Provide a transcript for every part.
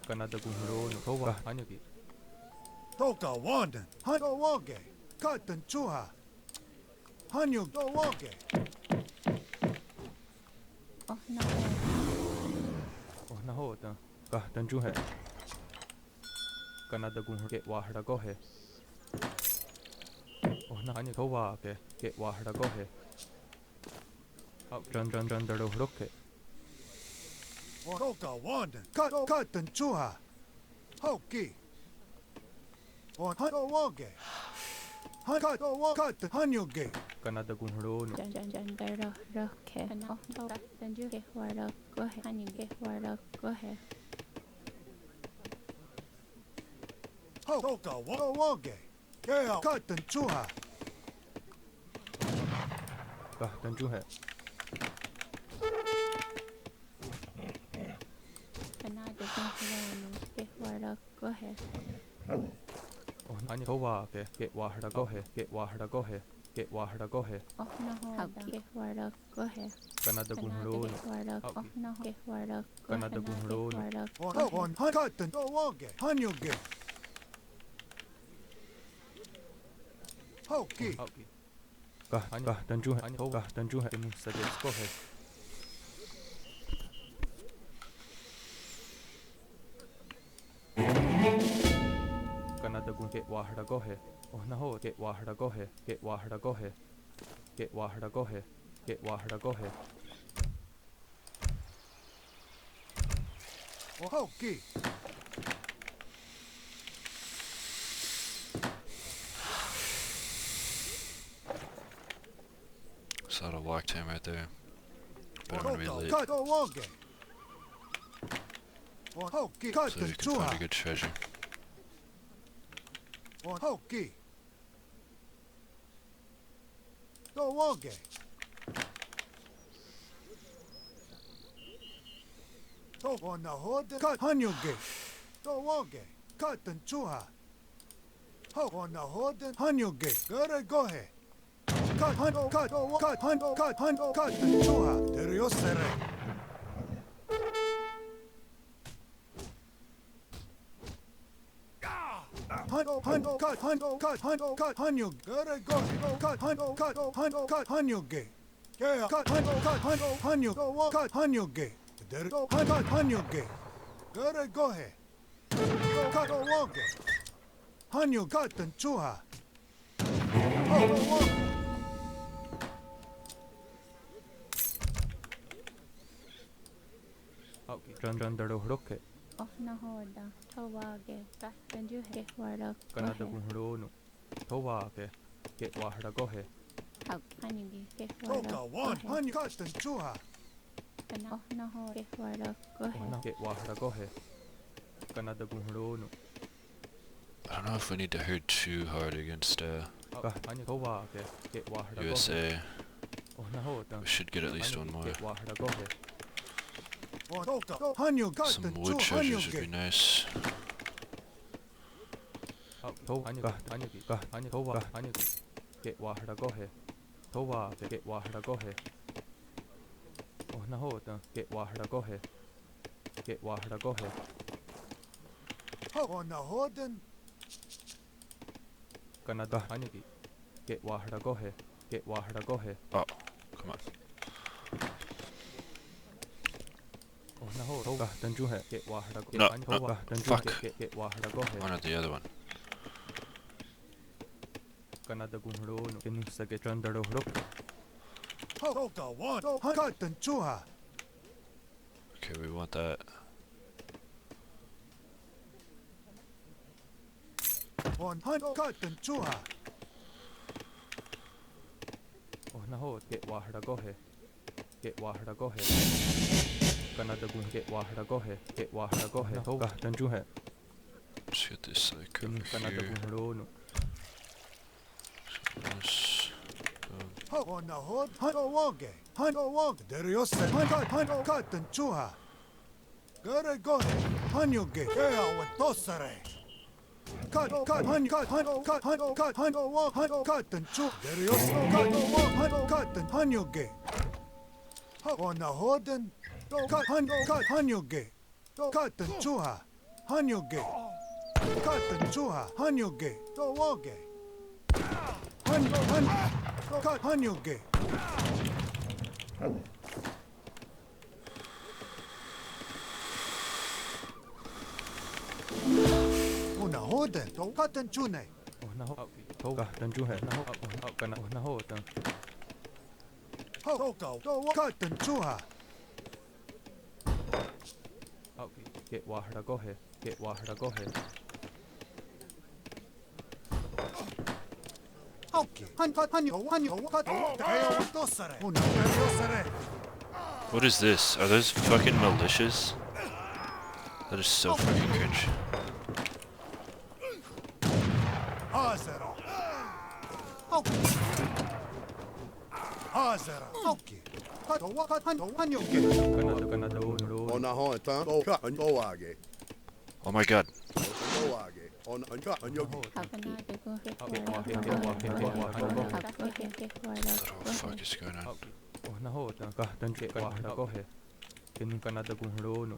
Kanada Gumro, Tova, Anyagi. Toka Wanden, Hano Wage, Katan Chuha, Hanyu do Wage. Oh no. Oh, Nahota, Kahtan Juhe. Kanada Gumro, get Wahada Gohe. Oh, Nani Tova, get Wahada Gohe. Up John Dado Roke. Toka Wanden, Katan Chuha, Hoki. On Hano Wage. Hano Wage, Hanyu Gate. Kanada Gumro, Daro Roke. And oh, then you get word up. Go ahead. And you get word up. Go ahead. Toka Wage. Gale Katan Chuha. Kahtan Juhe. And I just get word up. Go ahead. Oh, Nani Tova, get Wahada Gohe, get Wahada Gohe, get Wahada Gohe. Oh no. Get word up. Go ahead. Kanada And I Gumro, get word up. Oh no. Get word up. Go ahead. Kanada Gumro, Word up. On Katan Wage. Hanyu Gate. Hoki. Kahtan Juhe, Kahtan Juhe, in Sadias Gohe. Kanada Gum, get Wahada Gohe. Oh, Naho, get Wahada Gohe, get Wahada Gohe, get Wahada Gohe, get Wahada Gohe. Hoki. It's not a walk time right there. But I'm gonna be late. Kato Wage. Hoki. So Katan you can find a Chuha. good treasure. Hoki. Do Wage. On the hood, cut Hanyu Gate. Do Wage. Katan Chuha. On the hood, Hanyu Gate. Go ahead. Cut Hano, cut Hano, Katan Chuha. Teriosere. Hanyu, cut Hanyu Gate. Yeah, cut Hanyu Gate. There go, cut Hanyu Gate. Go ahead. Cut Wage. Hanyu Katan Chuha. John Dado Roke. Oh no. Tova get. Then you get word up. Go Kanada ahead. Gumro, Tova, get Wahada Gohe. And you get word Toka up. Go one, ahead. Hanyu Katan Chuha. And oh no. Get word up. Go Oh, ahead. get Wahada Gohe. Kanada Gumro, I don't know if we need to hurt too hard against Tova, get Wahada Gohe. USA. Oh, Naho, We should get at least one more. get Wahada Gohe. Hanyu Some Katan wood Chuha. treasures Hanyu would be Gate. nice. Tova, get Wahada Gohe. Tova, get Wahada Gohe. Oh, Naho, get Wahada Gohe. Get Wahada Gohe. On the hood, Kanada, get Wahada Gohe. Get Wahada Gohe. Oh, come on. Oh, Naho, Tova, Juhe, get Wahada Gohe. No, Tova, fuck. get Wahada Gohe. One or the other one. Kanada Gumro, in Sage John Dado Roke. Toka one, Katan Chuha. Okay, we want that. On Hanyu Katan Chuha. Oh, Naho, get Wahada Gohe. Get Wahada Gohe. Kanada Gum, get Wahada Gohe. Get Wahada Gohe. Tova, Juhe. Let's get this like In over Kanada here. Gumro. This. On the hood, Hano Wage. Teriosere. Hanyu Katan Chuha. Go ahead. Hanyu Gate. Yeah, with Tosere. Cut and Chu. Cut and Hanyu Gate. On the hood and cut Hanyu Gate. Cut and Chuha. Hanyuge. Katan chuha. Hanyuge. Towoge. Cut Hanyuge. Una hoden. Katan chune. Oh naho. Thâu cả tần chu hệ naho. Kana naho tần. Hoko. Katan chuha. Get wahra gohe. Get wahra gohe. Okay. What is this? Are those fucking militias? That is so fucking cringe. Hazara. Okay. Oh my god. What the fuck is going on? Oh naho tần ka tần get wahra gohe. Kin kanada gunhro no.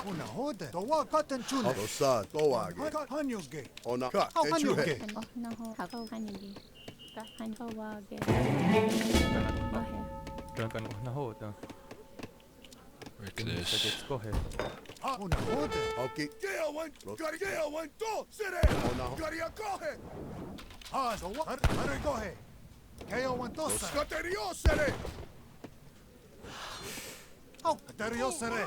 Una hoden. Towa katan chune. Osa toage. Hanyuge. Ona ka Hanyuge. Tần kan oh naho tần. Break Kin this. get gohe. Una hoden. Okay. Gaya one to sere. Ona Gaya gohe. Hare gohe. Gaya one to sere. Skaterio sere. Dario sere.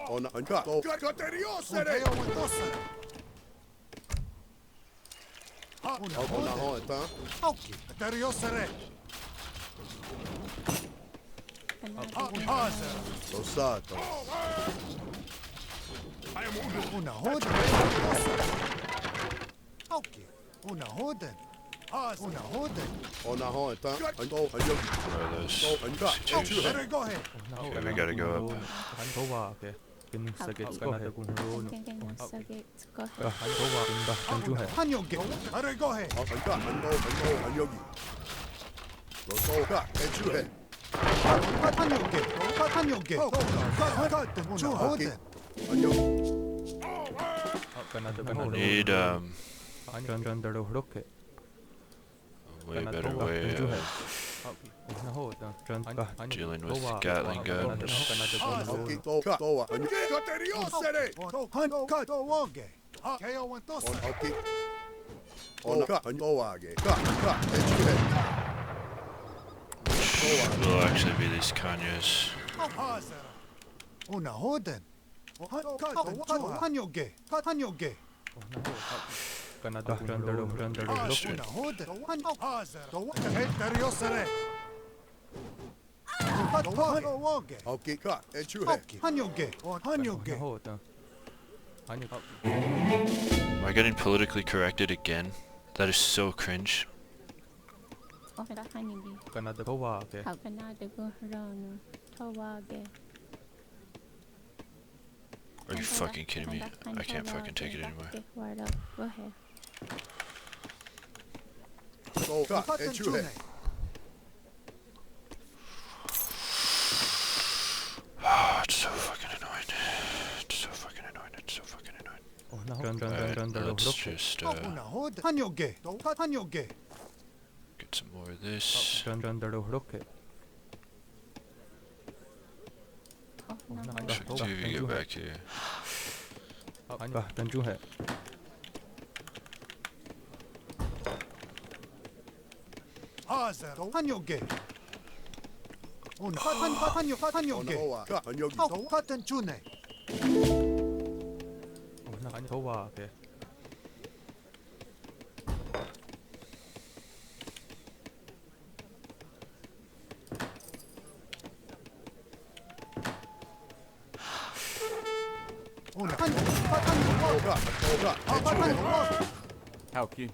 Ona anka. Skaterio sere. Gaya one to sere. Una Ona hoden. ho eta. Okay. Dario sere. Osa to. Una hoden. Okay. Una hoden. Una hoden. Ona ho eta. Anto anyo. What are those? Anka. C2. Hare gohe. Okay, we gotta go up. Han thâu wa ke. Kin get kanada gunhro no. Han thâu wa kin da tần chu hệ. Hanyuge. Hare gohe. Anka. Anto anyogi. Loso ka. Echuhe. Hanyuge. Katan chuha. Anyogi. Kanada Need Kan daro hroke. a way better way of Naho tần kan dealing with Gatling guns. Okay. To towa. Skaterio sere. Cut. Towoge. Gaya one to sere. Okay. Ona ka. Antoage. Ka. Echuhe. Will actually be these Kanyas. Una hoden. Hanyuge. Hanyuge. Kanada daro hroke. Una hoden. Dario sere. Towoge. Okay. Ka. Echuhe. Hanyuge. Hanyuge. Naho tần. Am I getting politically corrected again? That is so cringe. Kanada thâu wa ke. Are you fucking kidding me? I can't fucking take it anymore. To ka. Echuhe. It's so fucking annoying. It's so fucking annoying. It's so fucking annoying. Oh naho Alright, daro let's hroke. just Una hoden. Hanyuge. Hanyuge. get some more of this. Daro hroke. Should see if you get back here. Tần chu hệ. Hanyuge. Una Ona hanyuge. hoa. Ka. Anyogi. Katan chune. Han thâu wa ke. Una To ka. Echuhe. Hauki.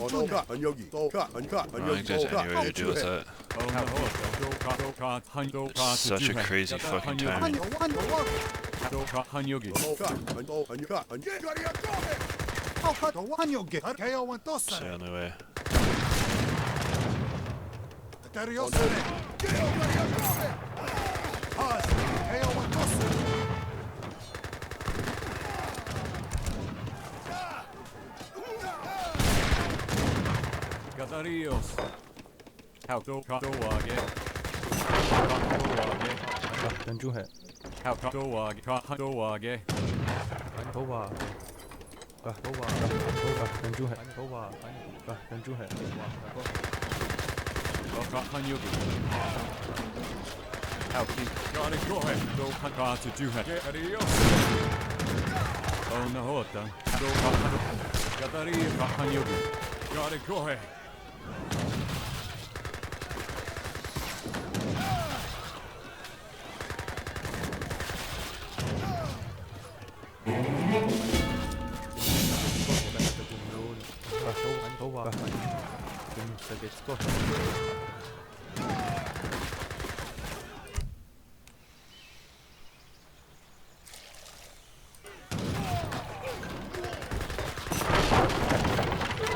Ona ka. Anyogi. To ka. Anka. I don't Anyogi. think there's To ka. any way to deal with that. It's such a crazy fucking timing. Hanyogi. To ka. Anto. Anyoka. Hanyuge. Gaya one to It's the sere. only way. Dario sere. Gaya one to sere. Gatarios. How do wage. Then you hit. How do wage. Go wa. Go wa. Then you hit. Go wa. Then you hit. How keep got it go ahead. Do haka to do it. Gatarios. Oh no hota. Do haka. Gatarios hanyugi. Got it go ahead. Go wa. Then gets go.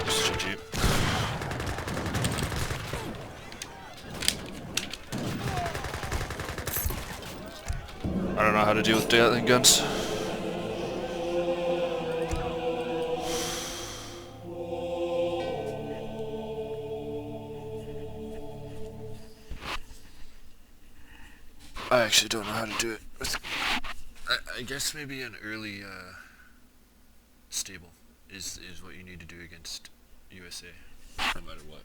GG. I don't know how to deal with Gatling guns. I actually don't know how to do it. I guess maybe an early stable is what you need to do against USA, no matter what.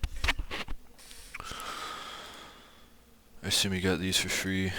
I assume you got these for free.